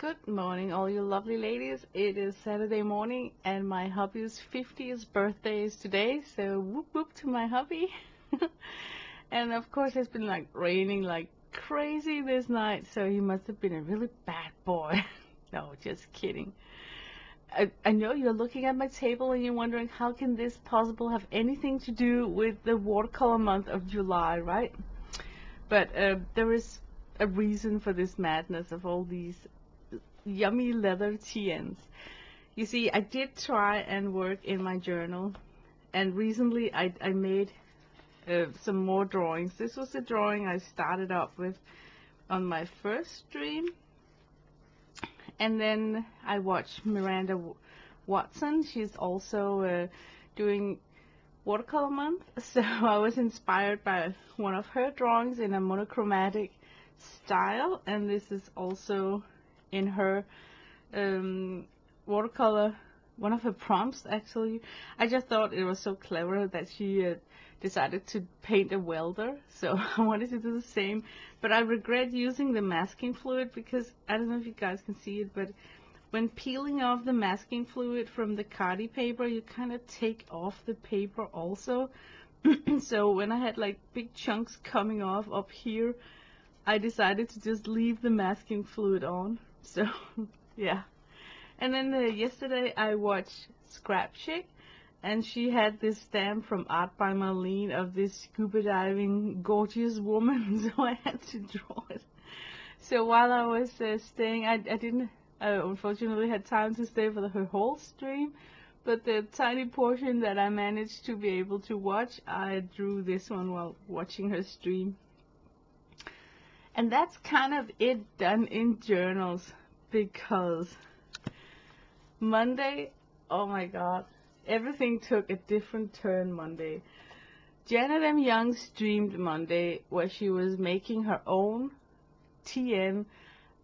Good morning, all you lovely ladies. It is Saturday morning, and my hubby's 50th birthday is today, so whoop whoop to my hubby. And of course, it's been like raining like crazy this night, so he must have been a really bad boy. No, just kidding. I know you're looking at my table and you're wondering how can this possible have anything to do with the watercolor month of July, right? But there is a reason for this madness of all these yummy leather TNs. You see, I did try and work in my journal, and recently I made some more drawings. This was the drawing I started up with on my first stream, and then I watched Miranda Watson. She's also doing watercolor month, so I was inspired by one of her drawings in a monochromatic style, and this is also in her watercolor, one of her prompts actually. I just thought it was so clever that she decided to paint a welder, so I wanted to do the same, but I regret using the masking fluid because I don't know if you guys can see it, but when peeling off the masking fluid from the Cardi paper, you kind of take off the paper also. So when I had like big chunks coming off up here, I decided to just leave the masking fluid on. So yeah. And then yesterday I watched Scrap Chick, and she had this stamp from Art by Marlene of this scuba diving gorgeous woman, so I had to draw it. So while I was staying, I didn't unfortunately had time to stay for her whole stream, but the tiny portion that I managed to be able to watch, I drew this one while watching her stream. And that's kind of it done in journals, because Monday, oh my god, everything took a different turn Monday. Janet M. Young streamed Monday where she was making her own TN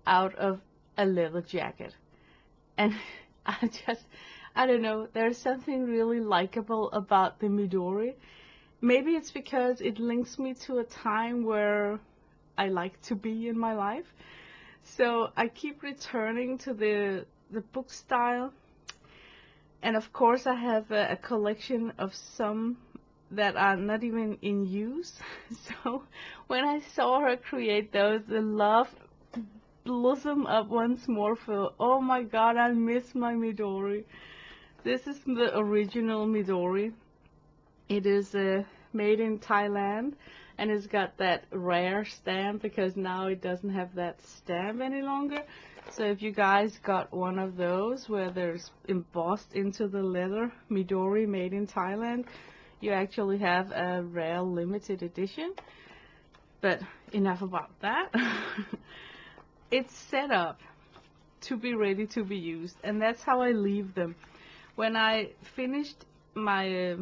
out of a leather jacket. And I don't know, there's something really likable about the Midori. Maybe it's because it links me to a time where I like to be in my life. So I keep returning to the book style. And of course I have a collection of some that are not even in use. So when I saw her create those, the love blossom up once more for, oh my god, I miss my Midori. This is the original Midori. It is made in Thailand, and it's got that rare stamp because now it doesn't have that stamp any longer. So if you guys got one of those where there's embossed into the leather Midori made in Thailand, you actually have a rare limited edition. But enough about that. It's set up to be ready to be used, and that's how I leave them. When I finished my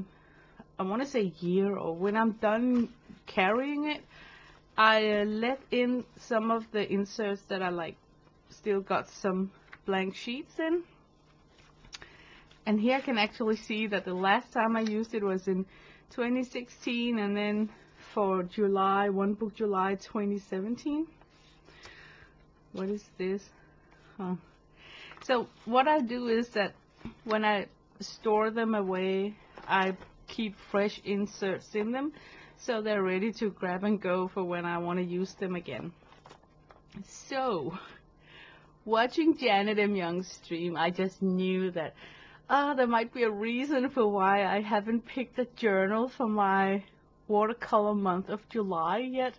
I want to say year, or when I'm done carrying it, I let in some of the inserts that I like still got some blank sheets in. And here I can actually see that the last time I used it was in 2016, and then for July, One Book July 2017. What is this? Huh. So what I do is that when I store them away, I keep fresh inserts in them, so they're ready to grab and go for when I want to use them again. So, watching Janet M. Young's stream, I just knew that there might be a reason for why I haven't picked a journal for my watercolor month of July yet,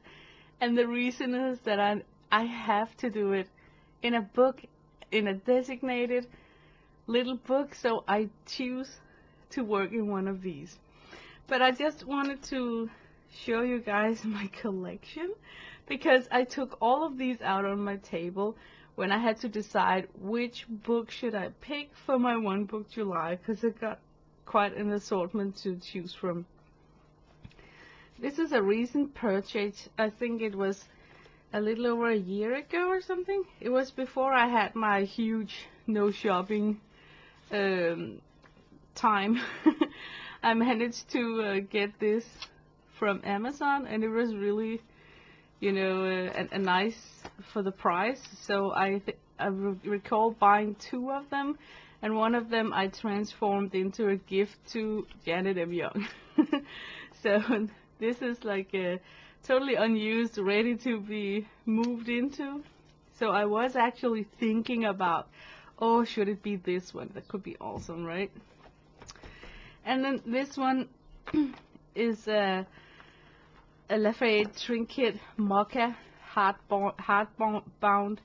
and the reason is that I have to do it in a book, in a designated little book, so I choose to work in one of these. But I just wanted to show you guys my collection, because I took all of these out on my table when I had to decide which book should I pick for my One Book July, because I got quite an assortment to choose from. This is a recent purchase. I think it was a little over a year ago or something. It was before I had my huge no shopping time. I managed to get this from Amazon, and it was really, you know, a nice for the price. So I recall buying 2 of them, and one of them I transformed into a gift to Janet M. Young. So this is like a totally unused, ready to be moved into. So I was actually thinking about, oh, should it be this one? That could be awesome, right? And then this one is a Lafayette Trinket Mocha hardbound.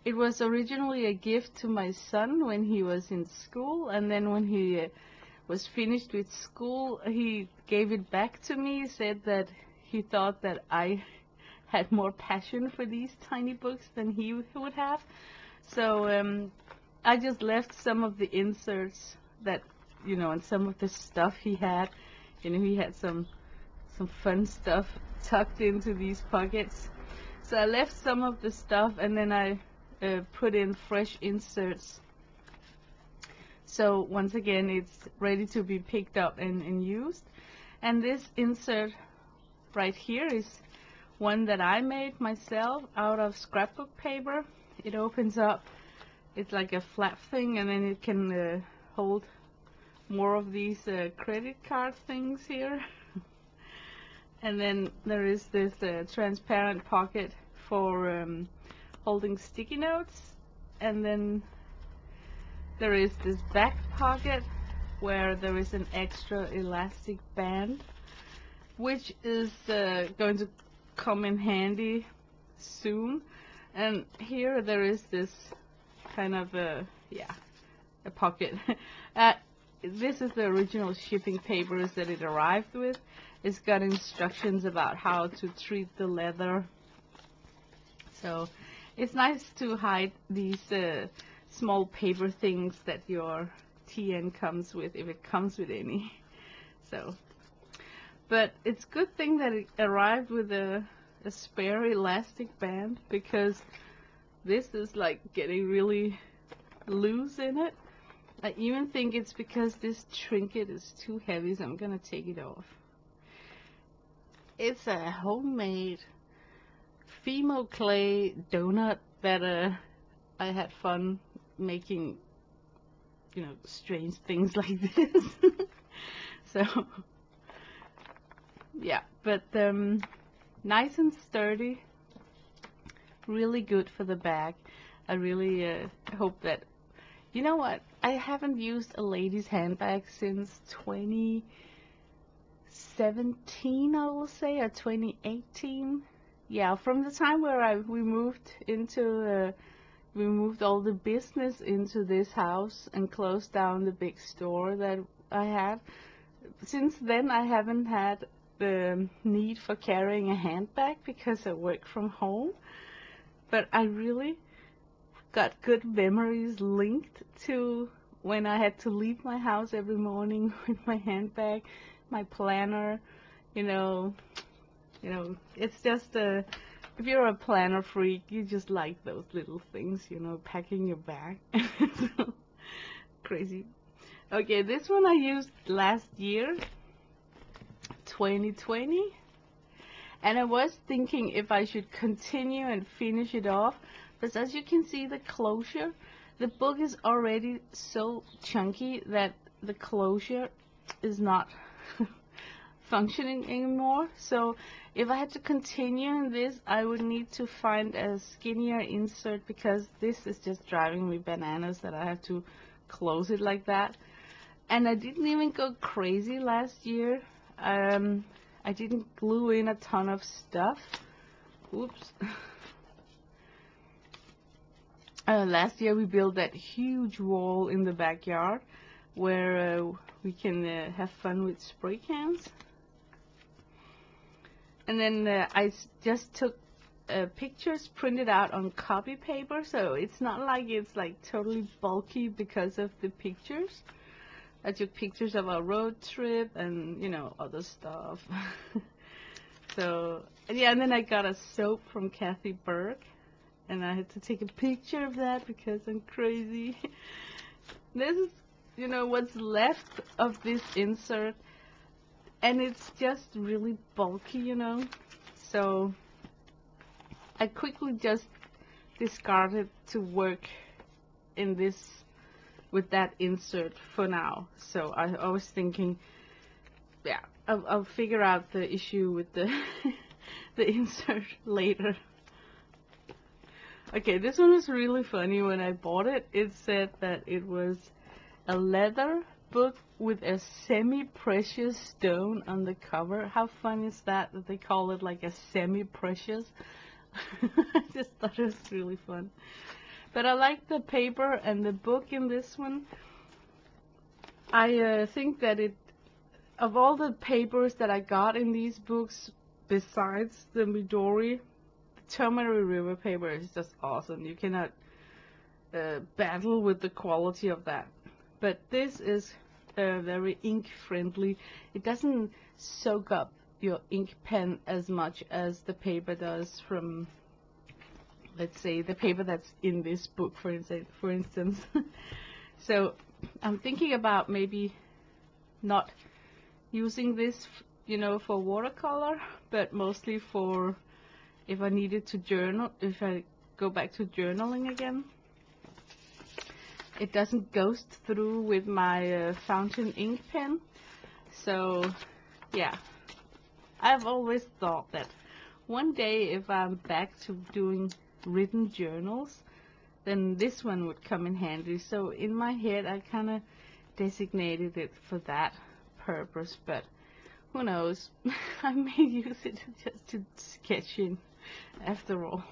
It was originally a gift to my son when he was in school, and then when he was finished with school, he gave it back to me. Said that he thought that I had more passion for these tiny books than he would have. So I just left some of the inserts that, you know, and some of the stuff he had. You know, he had some fun stuff tucked into these pockets. So I left some of the stuff, and then I put in fresh inserts. So once again, it's ready to be picked up and used. And this insert right here is one that I made myself out of scrapbook paper. It opens up. It's like a flap thing, and then it can hold more of these credit card things here. And then there is this transparent pocket for holding sticky notes. And then there is this back pocket where there is an extra elastic band, which is going to come in handy soon. And here there is this kind of a pocket. This is the original shipping papers that it arrived with. It's got instructions about how to treat the leather. So it's nice to hide these small paper things that your TN comes with, if it comes with any. So, but it's a good thing that it arrived with a spare elastic band, because this is like getting really loose in it. I even think it's because this trinket is too heavy, so I'm gonna take it off. It's a homemade Fimo clay donut that I had fun making, you know, strange things like this. So yeah, but nice and sturdy, really good for the bag. I really hope that, you know what, I haven't used a lady's handbag since 2017, I will say, or 2018. Yeah, from the time where we moved all the business into this house and closed down the big store that I had. Since then, I haven't had the need for carrying a handbag because I work from home. But I really got good memories linked to when I had to leave my house every morning with my handbag, my planner. You know, it's just if you're a planner freak, you just like those little things, you know, packing your bag. So, crazy. Okay, this one I used last year, 2020, and I was thinking if I should continue and finish it off, because as you can see, the closure, the book is already so chunky that the closure is not functioning anymore. So if I had to continue in this, I would need to find a skinnier insert, because this is just driving me bananas that I have to close it like that. And I didn't even go crazy last year. I didn't glue in a ton of stuff. Oops. Last year we built that huge wall in the backyard where we can have fun with spray cans. And then I just took pictures printed out on copy paper, so it's not like it's like totally bulky because of the pictures. I took pictures of our road trip and, you know, other stuff. So, yeah, and then I got a soap from Kathy Burke, and I had to take a picture of that because I'm crazy. This is, you know, what's left of this insert, and it's just really bulky, you know. So I quickly just discarded to work in this with that insert for now. So I was thinking, yeah, I'll figure out the issue with the the insert later. Okay, this one was really funny. When I bought it, it said that it was a leather book with a semi-precious stone on the cover. How fun is that they call it like a semi-precious? I just thought it was really fun. But I like the paper and the book in this one. I think that of all the papers that I got in these books, besides the Midori, the Tomoe River paper is just awesome. You cannot battle with the quality of that. But this is very ink friendly. It doesn't soak up your ink pen as much as the paper does from, let's say, the paper that's in this book, for instance. So I'm thinking about maybe not using this, you know, for watercolor, but mostly for if I needed to journal, if I go back to journaling again. It doesn't ghost through with my fountain ink pen. So yeah, I've always thought that one day if I'm back to doing written journals, then this one would come in handy. So in my head I kind of designated it for that purpose, but who knows, I may use it just to sketch in after all,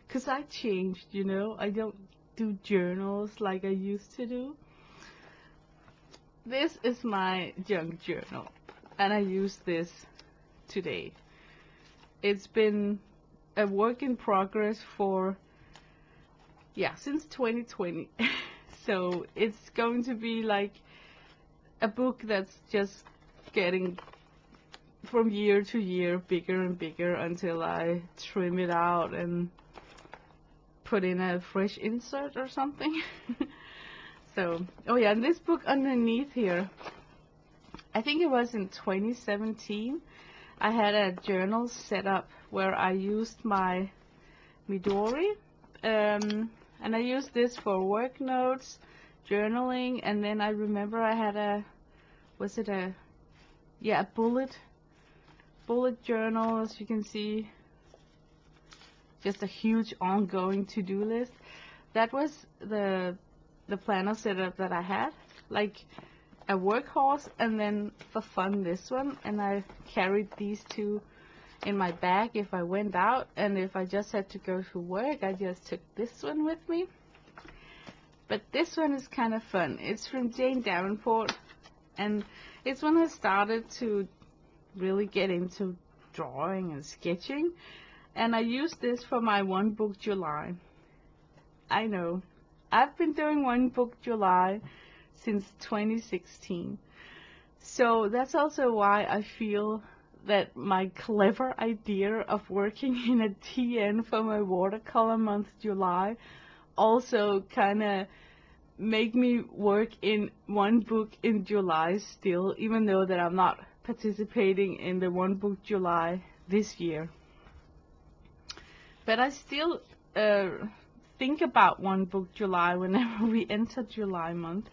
because I changed, you know. I don't do journals like I used to do. This is my junk journal, and I use this today. It's been a work in progress for, yeah, since 2020. So it's going to be like a book that's just getting from year to year bigger and bigger until I trim it out and put in a fresh insert or something. So, oh yeah, and this book underneath here, I think it was in 2017, I had a journal set up where I used my Midori, and I used this for work notes, journaling, and then I remember I had a bullet journal, as you can see, just a huge ongoing to-do list. That was the planner setup that I had, like a workhorse, and then for fun this one, and I carried these two in my bag if I went out, and if I just had to go to work, I just took this one with me. But this one is kind of fun. It's from Jane Davenport, and it's when I started to really get into drawing and sketching, and I used this for my One Book July. I know, I've been doing One Book July since 2016, so that's also why I feel that my clever idea of working in a TN for my watercolor month July also kind of make me work in one book in July still, even though that I'm not participating in the One Book July this year. But I still think about One Book July whenever we enter July month,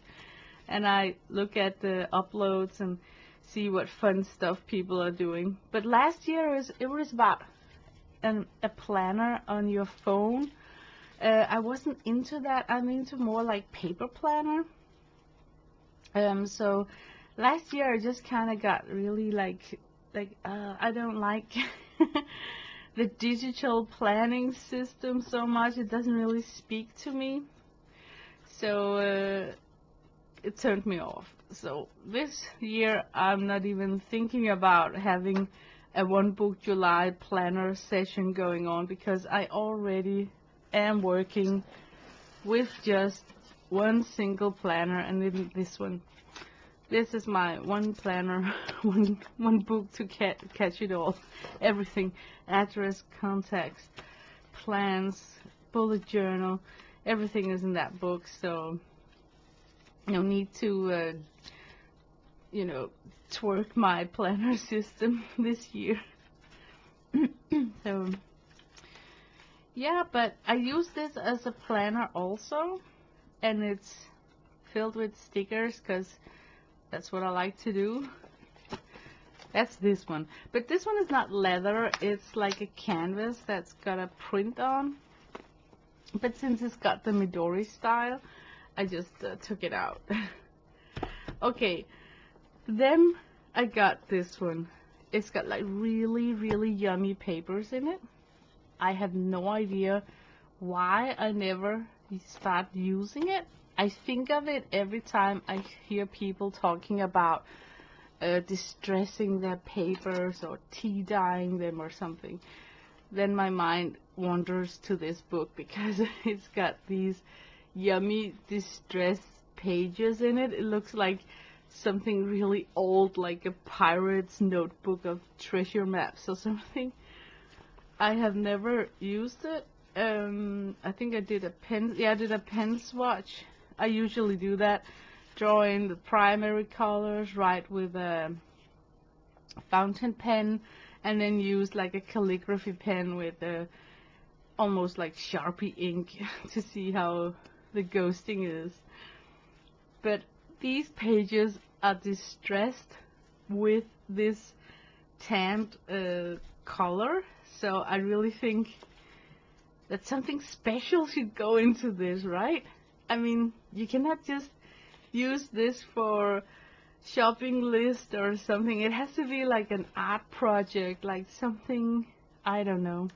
and I look at the uploads and see what fun stuff people are doing. But last year it was about a planner on your phone. I wasn't into that. I'm into more like paper planner. So last year I just kind of got really like I don't like the digital planning system so much. It doesn't really speak to me. So it turned me off. So this year I'm not even thinking about having a One Book July planner session going on, because I already am working with just one single planner, and then this one. This is my one planner, one book to catch it all. Everything, address, contacts, plans, bullet journal, everything is in that book. So no need to, twerk my planner system this year. So Yeah, but I use this as a planner also, and it's filled with stickers because that's what I like to do. That's this one. But this one is not leather, it's like a canvas that's got a print on. But since it's got the Midori style, I just took it out. Okay, then I got this one. It's got like really, really yummy papers in it. I have no idea why I never start using it. I think of it every time I hear people talking about distressing their papers or tea dyeing them or something. Then my mind wanders to this book because it's got these yummy distressed pages in it. It looks like something really old, like a pirate's notebook of treasure maps or something. I have never used it. I think I did a pen swatch. I usually do that, draw in the primary colors, write with a fountain pen, and then use like a calligraphy pen with almost like Sharpie ink to see how the ghosting is. But these pages are distressed with this tanned color, so I really think that something special should go into this, right? I mean, you cannot just use this for shopping list or something. It has to be like an art project, like something, I don't know,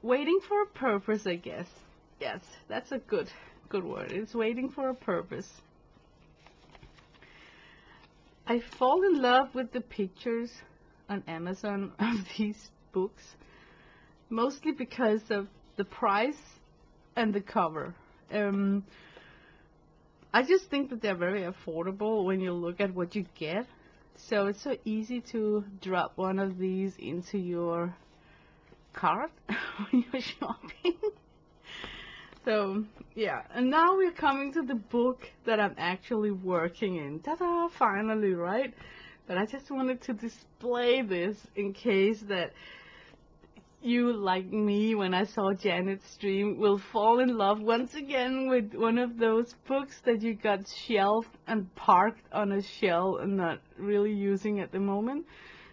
waiting for a purpose, I guess. Yes, that's a good word. It's waiting for a purpose. I fall in love with the pictures on Amazon of these books, mostly because of the price and the cover. I just think that they're very affordable when you look at what you get. So it's so easy to drop one of these into your cart when you're shopping. So yeah, and now we're coming to the book that I'm actually working in. Ta-da, finally, right? But I just wanted to display this in case that you, like me, when I saw Janet's stream, will fall in love once again with one of those books that you got shelved and parked on a shelf and not really using at the moment.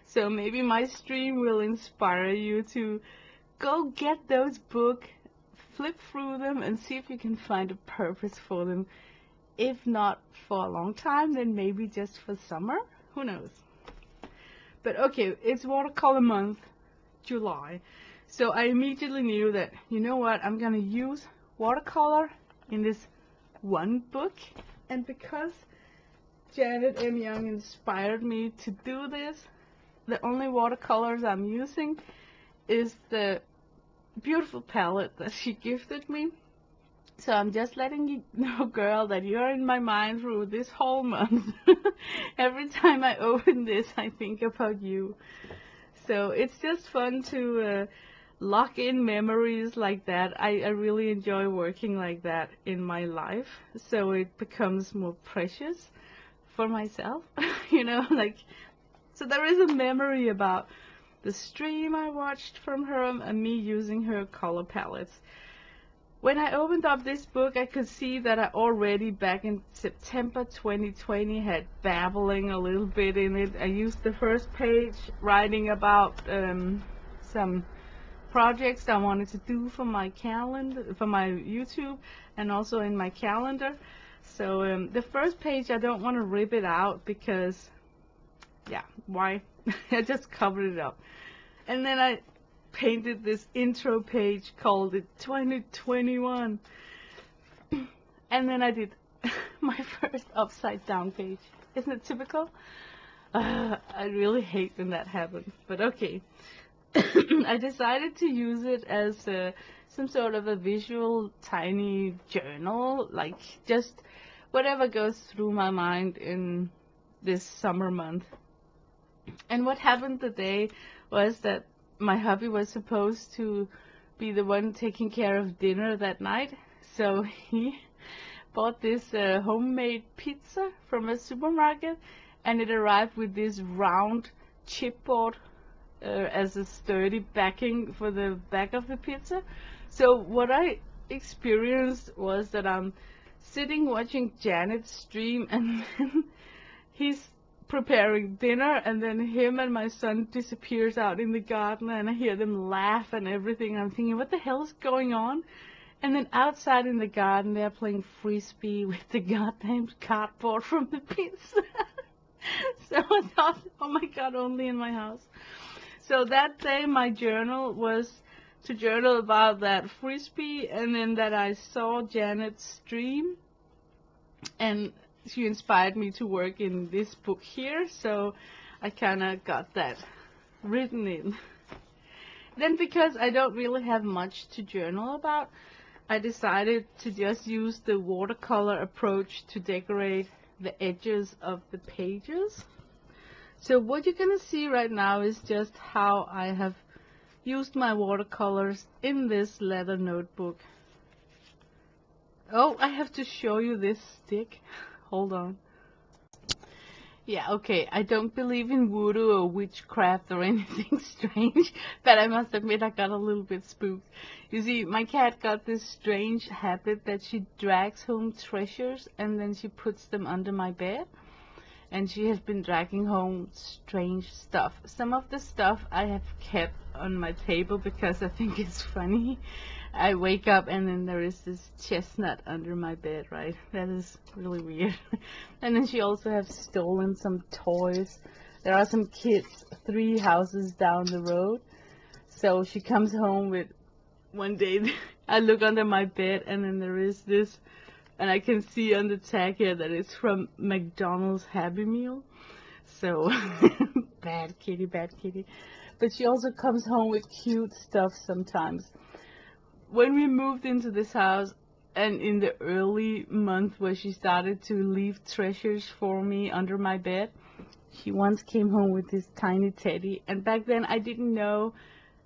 So maybe my stream will inspire you to go get those books, flip through them, and see if you can find a purpose for them. If not for a long time, then maybe just for summer. Who knows? But okay, it's watercolor month, July. So I immediately knew that, you know what, I'm gonna use watercolor in this one book. And because Janet M. Young inspired me to do this, the only watercolors I'm using is the beautiful palette that she gifted me. So I'm just letting you know, girl, that you're in my mind through this whole month. Every time I open this, I think about you. So it's just fun to lock in memories like that. I really enjoy working like that in my life. So it becomes more precious for myself, you know, like, so there is a memory about the stream I watched from her and me using her color palettes. When I opened up this book, I could see that I already back in September 2020 had babbling a little bit in it. I used the first page writing about some projects I wanted to do for my calendar, for my YouTube, and also in my calendar. So the first page, I don't want to rip it out because, yeah, why? I just covered it up. And then I painted this intro page, called it 2021. And then I did my first upside down page. Isn't it typical? I really hate when that happens, but okay. I decided to use it as some sort of a visual tiny journal, like just whatever goes through my mind in this summer month. And what happened today was that my hubby was supposed to be the one taking care of dinner that night, so he bought this homemade pizza from a supermarket, and it arrived with this round chipboard as a sturdy backing for the back of the pizza. So what I experienced was that I'm sitting watching Janet stream, and then he's preparing dinner, and then him and my son disappears out in the garden, and I hear them laugh and everything. I'm thinking, what the hell is going on? And then outside in the garden, they're playing frisbee with the goddamn cardboard from the pizza. So I thought, oh my god, only in my house. So that day my journal was to journal about that frisbee, and then that I saw Janet's stream, and she inspired me to work in this book here, so I kind of got that written in. Then, because I don't really have much to journal about, I decided to just use the watercolor approach to decorate the edges of the pages. So what you're gonna see right now is just how I have used my watercolors in this leather notebook. Oh, I have to show you this stick. Hold on. Yeah, okay, I don't believe in voodoo or witchcraft or anything strange, but I must admit I got a little bit spooked. You see, my cat got this strange habit that she drags home treasures and then she puts them under my bed. And she has been dragging home strange stuff. Some of the stuff I have kept on my table because I think it's funny. I wake up and then there is this chestnut under my bed, right? That is really weird. And then she also has stolen some toys. There are some kids 3 houses down the road. So she comes home with, one day I look under my bed and then there is this, and I can see on the tag here that it's from McDonald's Happy Meal. So bad kitty, bad kitty. But she also comes home with cute stuff sometimes. When we moved into this house, and in the early month where she started to leave treasures for me under my bed, she once came home with this tiny teddy. And back then I didn't know,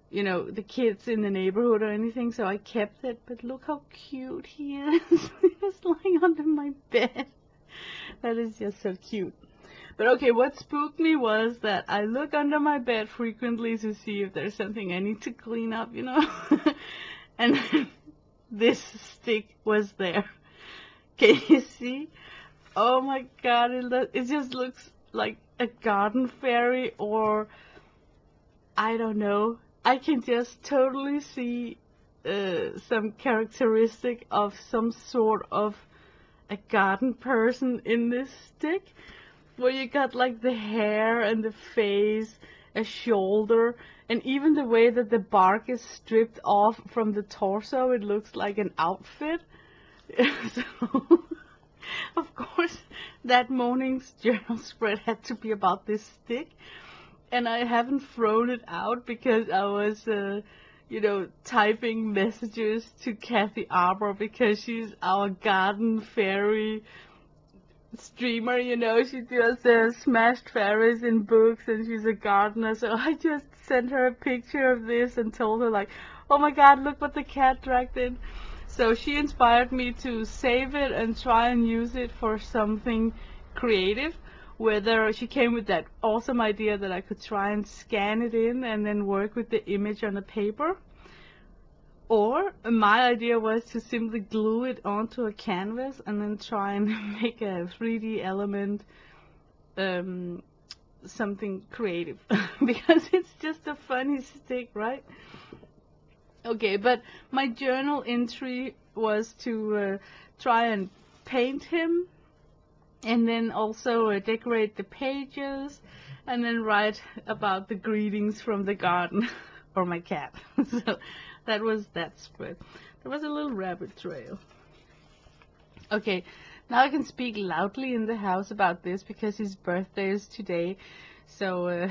you know, the kids in the neighborhood or anything, so I kept it. But look how cute he is. He's lying under my bed. That is just so cute. But okay, what spooked me was that I look under my bed frequently to see if there's something I need to clean up, you know. And this stick was there. Can you see? Oh my god, it just looks like a garden fairy, or I don't know. I can just totally see some characteristic of some sort of a garden person in this stick, where you got like the hair and the face, a shoulder, and even the way that the bark is stripped off from the torso, it looks like an outfit. So, of course, that morning's journal spread had to be about this stick. And I haven't thrown it out because I was, you know, typing messages to Kathy Arbor, because she's our garden fairy streamer, you know. She does smashed fairies in books, and she's a gardener. So I just sent her a picture of this and told her, like, oh my god, look what the cat dragged in. So she inspired me to save it and try and use it for something creative. Whether she came with that awesome idea that I could try and scan it in and then work with the image on the paper. Or my idea was to simply glue it onto a canvas and then try and make a 3D element, something creative. Because it's just a funny stick, right? Okay, but my journal entry was to try and paint him, and then also decorate the pages, and then write about the greetings from the garden, or my cat. So that was that spread. There was a little rabbit trail. Okay, now I can speak loudly in the house about this because his birthday is today. So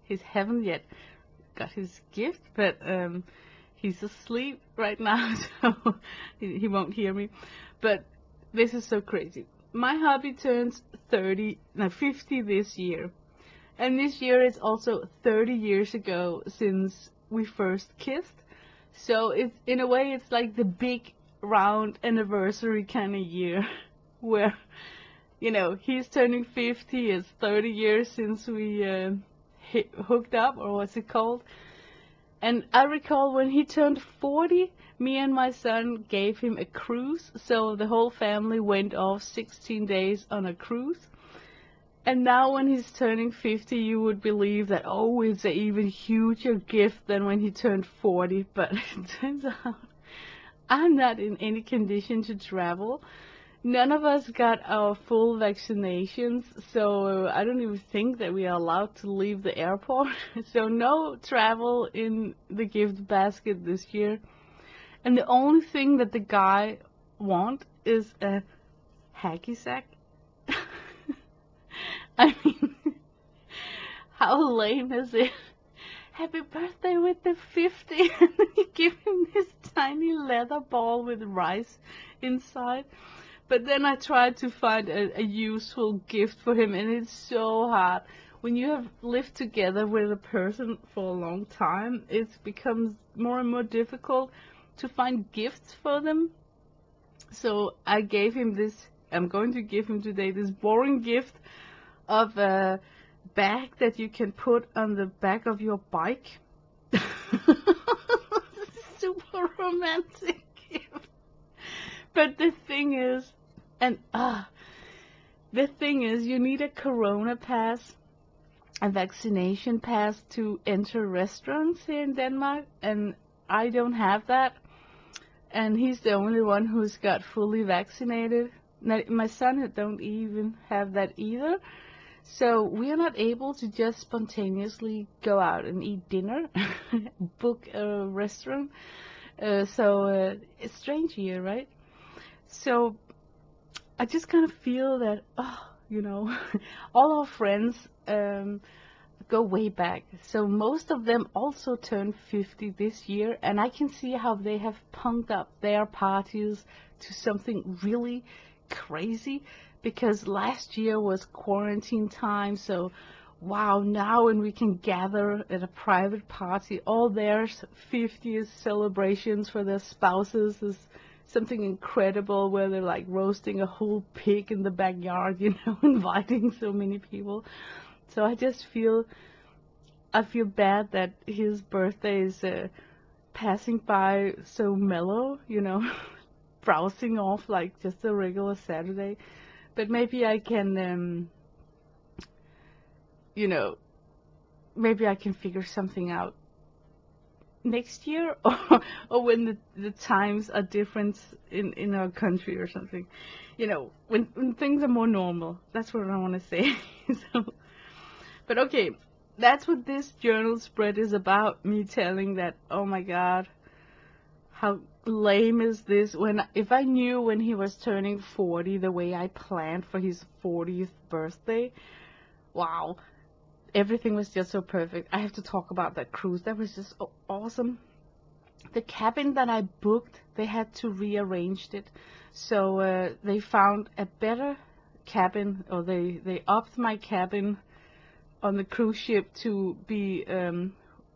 he haven't yet got his gift, but he's asleep right now, so he won't hear me. But this is so crazy. My hubby turns 50 this year. And this year is also 30 years ago since we first kissed. So it's, in a way, it's like the big round anniversary kind of year where, you know, he's turning 50, it's 30 years since we hooked up, or what's it called? And I recall when he turned 40, me and my son gave him a cruise. So the whole family went off 16 days on a cruise. And now when he's turning 50, you would believe that, oh, it's an even huger gift than when he turned 40. But it turns out I'm not in any condition to travel. None of us got our full vaccinations, so I don't even think that we are allowed to leave the airport. So no travel in the gift basket this year. And the only thing that the guy wants is a hacky sack. I mean, how lame is it? Happy birthday with the 50, and then you give him this tiny leather ball with rice inside. But then I tried to find a useful gift for him, and it's so hard. When you have lived together with a person for a long time, it becomes more and more difficult to find gifts for them. So I gave him this, I'm going to give him today this boring gift of a bag that you can put on the back of your bike. Super romantic gift. But the thing is, you need a corona pass, a vaccination pass to enter restaurants here in Denmark, and I don't have that. And he's the only one who's got fully vaccinated. Now, my son don't even have that either. So we are not able to just spontaneously go out and eat dinner, book a restaurant. It's a strange year, right? So I just kind of feel that, all our friends go way back. So most of them also turned 50 this year, and I can see how they have punked up their parties to something really crazy, because last year was quarantine time. So wow, now when we can gather at a private party, all their 50th celebrations for their spouses is something incredible, where they're like roasting a whole pig in the backyard, inviting so many people. So I just feel bad that his birthday is passing by so mellow, browsing off like just a regular Saturday. But maybe I can, maybe I can figure something out next year, or when the times are different in our country or something. When things are more normal. That's what I want to say. But okay, that's what this journal spread is about. Me telling that, oh my God, how lame is this? If I knew when he was turning 40 the way I planned for his 40th birthday, wow, everything was just so perfect. I have to talk about that cruise. That was just awesome. The cabin that I booked, they had to rearrange it. So they found a better cabin, or they upped my cabin on the cruise ship to be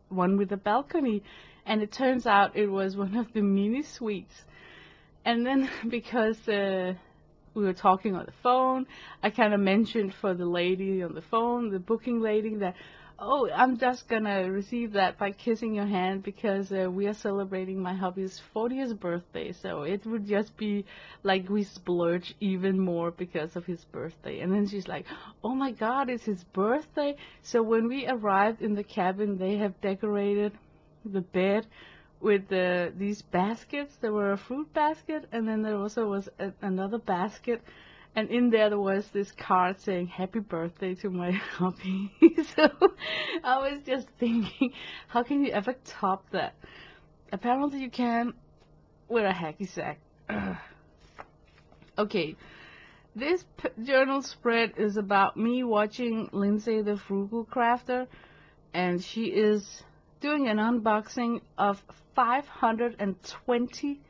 one with a balcony. And it turns out it was one of the mini suites. And then because we were talking on the phone, I kind of mentioned for the lady on the phone, the booking lady, that, oh, I'm just gonna receive that by kissing your hand, because we are celebrating my hubby's 40th birthday. So it would just be like we splurge even more because of his birthday. And then she's like, oh my God, it's his birthday. So when we arrived in the cabin, they have decorated the bed with these baskets. There were a fruit basket, and then there also was another basket, and in there was this card saying happy birthday to my hubby. So I was just thinking, how can you ever top that? Apparently you can with a hacky sack. Ugh. Okay, this journal spread is about me watching Lindsay the Frugal Crafter, and she is doing an unboxing of 520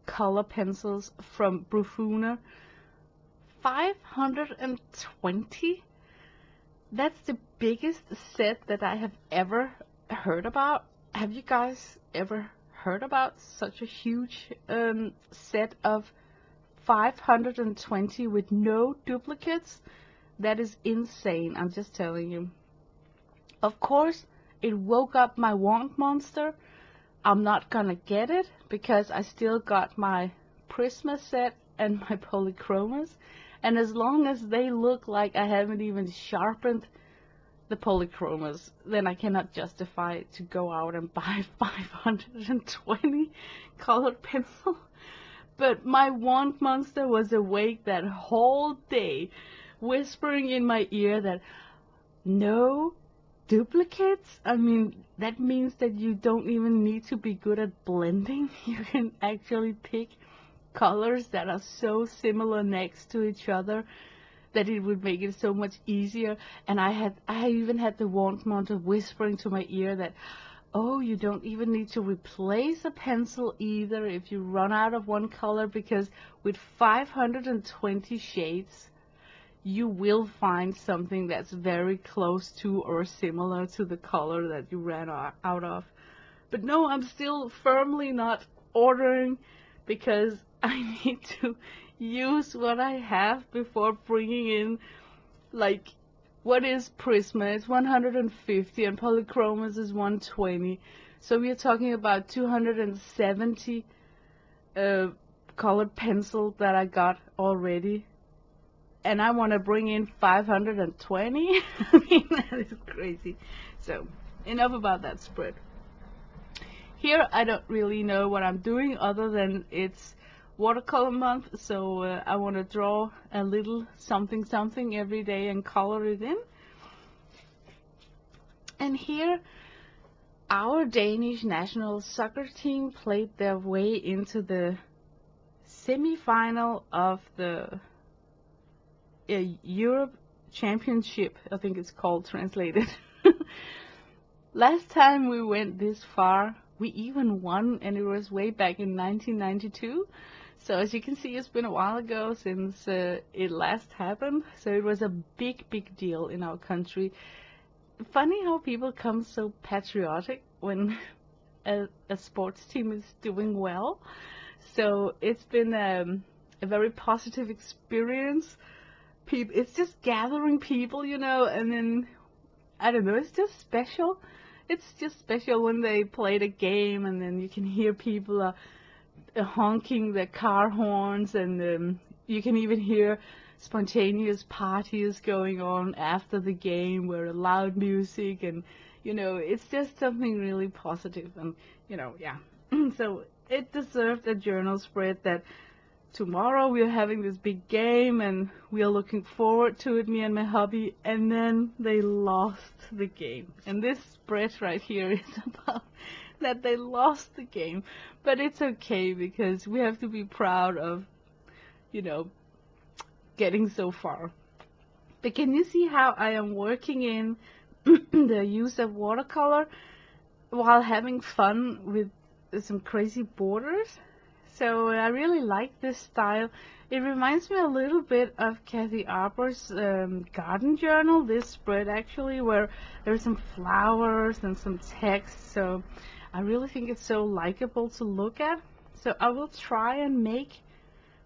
color pencils from Brufuna. 520? That's the biggest set that I have ever heard about. Have you guys ever heard about such a huge set of 520 with no duplicates? That is insane, I'm just telling you. Of course, it woke up my want monster. I'm not gonna get it because I still got my Prisma set and my polychromas. And as long as they look like I haven't even sharpened the polychromas, then I cannot justify it to go out and buy 520 colored pencil. But my want monster was awake that whole day, whispering in my ear that no duplicates. I mean, that means that you don't even need to be good at blending. You can actually pick colors that are so similar next to each other that it would make it so much easier. And I even had the want monster whispering to my ear that, oh, you don't even need to replace a pencil either if you run out of one color, because with 520 shades you will find something that's very close to or similar to the color that you ran out of. But no, I'm still firmly not ordering because I need to use what I have before bringing in, like, what is Prisma? It's 150 and Polychromas is 120. So we are talking about 270 colored pencils that I got already. And I want to bring in 520. I mean, that is crazy. So, enough about that spread. Here, I don't really know what I'm doing other than it's watercolor month. So, I want to draw a little something something every day and color it in. And here, our Danish national soccer team played their way into the semi-final of the Europe Championship, I think it's called, translated. Last time we went this far, we even won, and it was way back in 1992. So as you can see, it's been a while ago since it last happened. So it was a big, big deal in our country. Funny how people come so patriotic when a sports team is doing well. So it's been a very positive experience. It's just gathering people, you know, and then, I don't know, it's just special. It's just special when they play the game, and then you can hear people honking their car horns, and you can even hear spontaneous parties going on after the game where loud music, and, you know, it's just something really positive, and, you know, yeah. So it deserved a journal spread that tomorrow we are having this big game and we are looking forward to it, me and my hubby, and then they lost the game. And this spread right here is about that they lost the game. But it's okay because we have to be proud of, you know, getting so far. But can you see how I am working in the use of watercolor while having fun with some crazy borders? So I really like this style. It reminds me a little bit of Kathy Arbor's garden journal, this spread actually, where there's some flowers and some text. So I really think it's so likable to look at. So I will try and make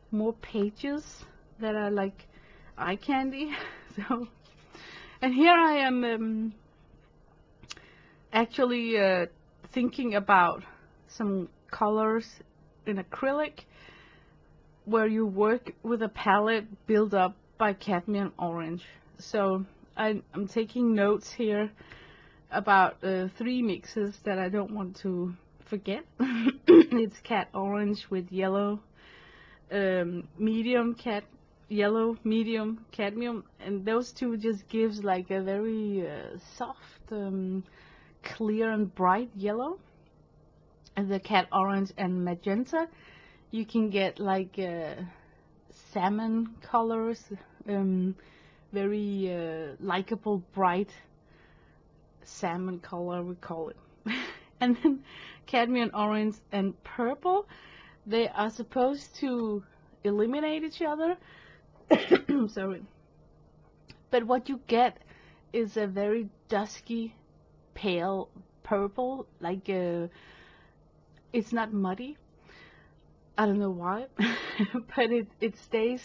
more pages that are like eye candy. So, and here I am actually thinking about some colors in acrylic, where you work with a palette built up by cadmium orange. So I'm taking notes here about 3 mixes that I don't want to forget. It's cat orange with yellow, medium yellow, medium cadmium, and those two just gives like a very soft, clear and bright yellow. And the cat orange and magenta, you can get like salmon colors, very likable, bright salmon color, we call it. And then cadmium orange and purple, they are supposed to eliminate each other. Sorry. But what you get is a very dusky, pale purple, like it's not muddy. I don't know why, but it stays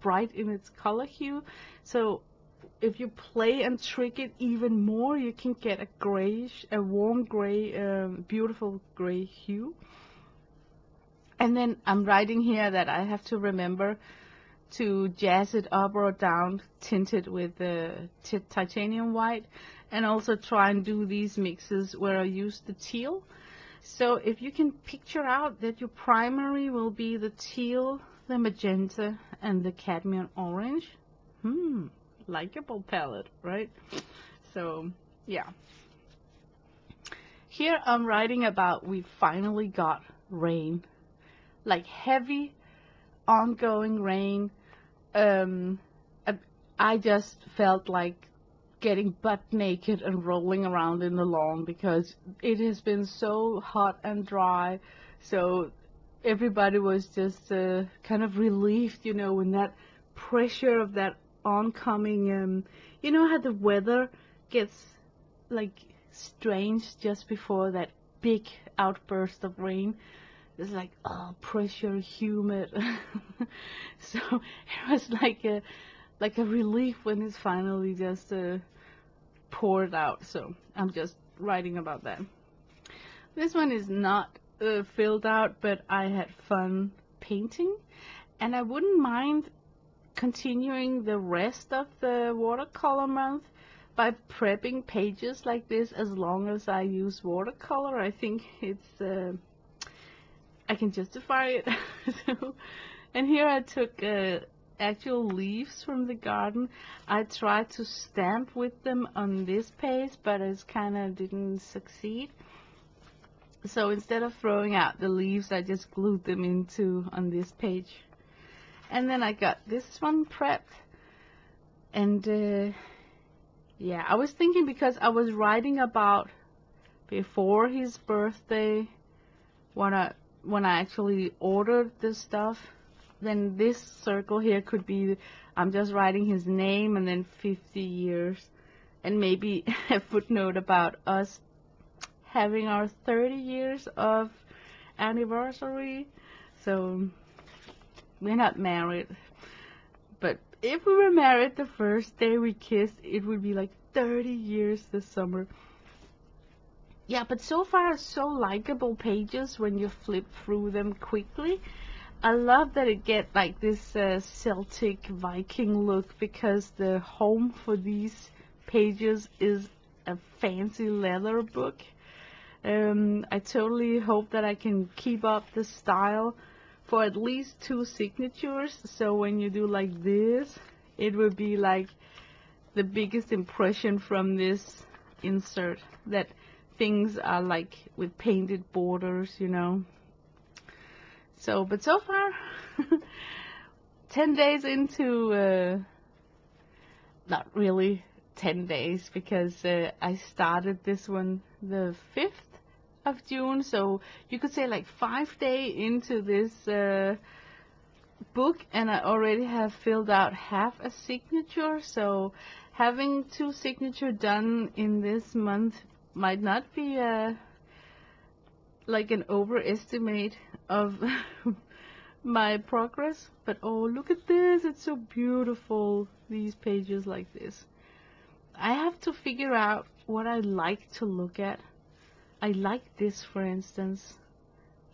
bright in its color hue. So if you play and trick it even more, you can get a grayish, a warm gray, beautiful gray hue. And then I'm writing here that I have to remember to jazz it up or down, tint it with titanium white, and also try and do these mixes where I use the teal. So if you can picture out that your primary will be the teal, the magenta, and the cadmium orange, likable palette, right? So yeah. Here I'm writing about we finally got rain, like heavy ongoing rain. I just felt like getting butt naked and rolling around in the lawn because it has been so hot and dry. So everybody was just kind of relieved, you know, when that pressure of that oncoming, you know how the weather gets like strange just before that big outburst of rain. It's like, oh, pressure, humid. So it was like a relief when it's finally just poured out. So I'm just writing about that. This one is not filled out, but I had fun painting, and I wouldn't mind continuing the rest of the watercolor month by prepping pages like this as long as I use watercolor. I think it's I can justify it. So, and here I took actual leaves from the garden. I tried to stamp with them on this page, but it kind of didn't succeed. So instead of throwing out the leaves, I just glued them into on this page. And then I got this one prepped. And yeah, I was thinking, because I was writing about before his birthday, when I actually ordered this stuff, then this circle here could be, I'm just writing his name and then 50 years, and maybe a footnote about us having our 30 years of anniversary. So we're not married, but if we were married the first day we kissed, it would be like 30 years this summer. Yeah, but so far so likable pages when you flip through them quickly. I love that it get like this Celtic Viking look, because the home for these pages is a fancy leather book. I totally hope that I can keep up the style for at least 2 signatures, so when you do like this, it would be like the biggest impression from this insert, that things are like with painted borders, you know. So, but so far, 10 days into, not really 10 days, because I started this one the 5th of June, so you could say like 5 days into this book, and I already have filled out half a signature. So having 2 signatures done in this month might not be like an overestimate of my progress. But oh, look at this, it's so beautiful, these pages like this. I have to figure out what I like to look at. I like this, for instance.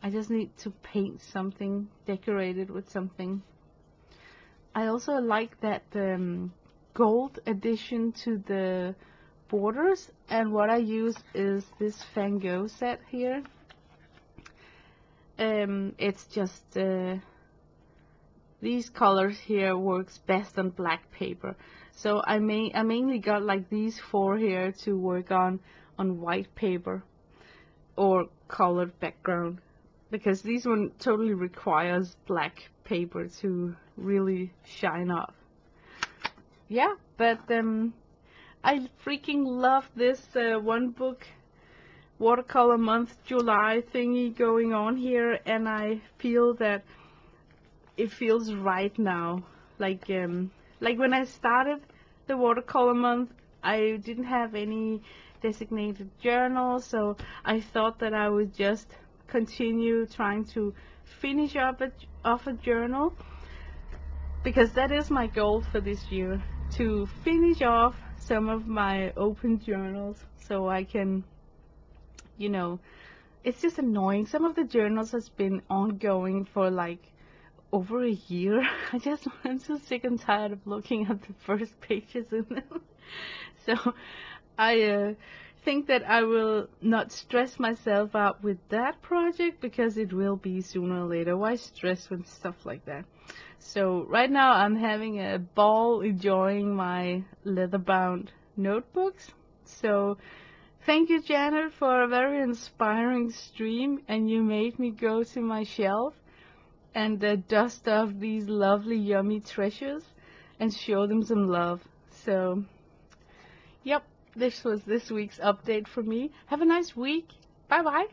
I just need to paint something, decorate it with something. I also like that gold addition to the borders, and what I use is this Van Gogh set here. It's just these colors here works best on black paper, so I mainly got like these 4 here to work on white paper or colored background, because this one totally requires black paper to really shine up. Yeah, but I freaking love this one book watercolor month July thingy going on here, and I feel that it feels right now. Like when I started the watercolor month, I didn't have any designated journal, so I thought that I would just continue trying to finish off a journal, because that is my goal for this year, to finish off some of my open journals so I can, you know, it's just annoying. Some of the journals has been ongoing for like over a year. I'm so sick and tired of looking at the first pages in them. So I think that I will not stress myself out with that project because it will be sooner or later. Why stress with stuff like that? So right now I'm having a ball enjoying my leather-bound notebooks. So thank you, Janet, for a very inspiring stream, and you made me go to my shelf and dust off these lovely, yummy treasures and show them some love. So, yep, this was this week's update for me. Have a nice week. Bye-bye.